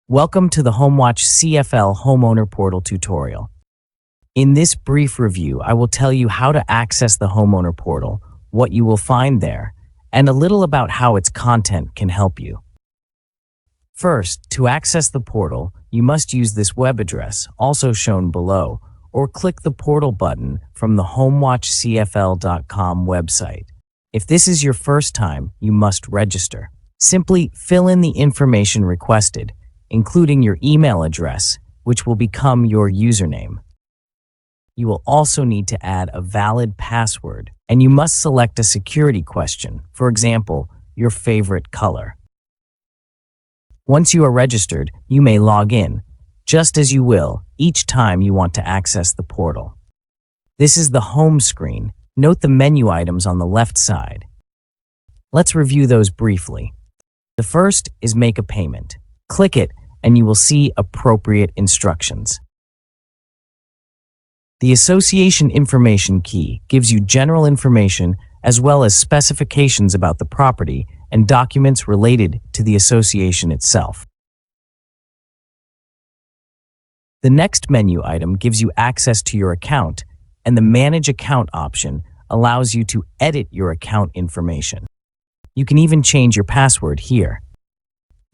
Welcome to the HomewatchCFL Homeowner Portal tutorial. In this brief review, I will tell you how to access the Homeowner Portal, what you will find there, and a little about how its content can help you. First, to access the portal, you must use this web address, also shown below, or click the portal button from the HomewatchCFL.com website. If this is your first time, you must register. Simply fill in the information requested, including your email address, which will become your username. You will also need to add a valid password, and you must select a security question, for example, your favorite color. Once you are registered, you may log in, just as you will each time you want to access the portal. This is the home screen. Note the menu items on the left side. Let's review those briefly. The first is Make a Payment. Click it, and you will see appropriate instructions. The Association Information Key gives you general information as well as specifications about the property and documents related to the association itself. The next menu item gives you access to your account, and the Manage Account option allows you to edit your account information. You can even change your password here.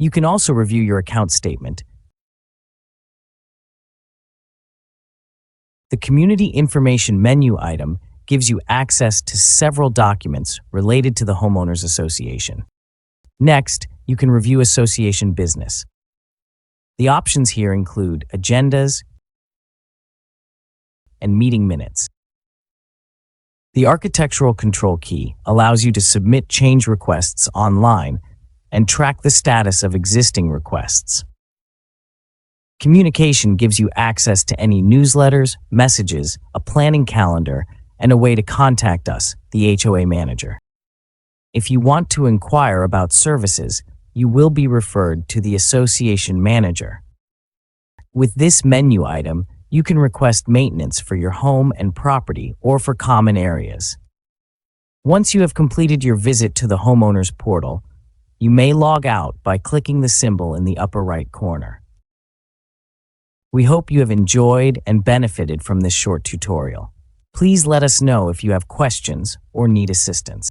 You can also review your account statement. The Community Information menu item gives you access to several documents related to the Homeowners Association. Next, you can review association business. The options here include agendas and meeting minutes. The Architectural Control Key allows you to submit change requests online and track the status of existing requests. Communication gives you access to any newsletters, messages, a planning calendar, and a way to contact us, the HOA manager. If you want to inquire about services, you will be referred to the association manager. With this menu item, you can request maintenance for your home and property or for common areas. Once you have completed your visit to the Homeowners Portal, you may log out by clicking the symbol in the upper right corner. We hope you have enjoyed and benefited from this short tutorial. Please let us know if you have questions or need assistance.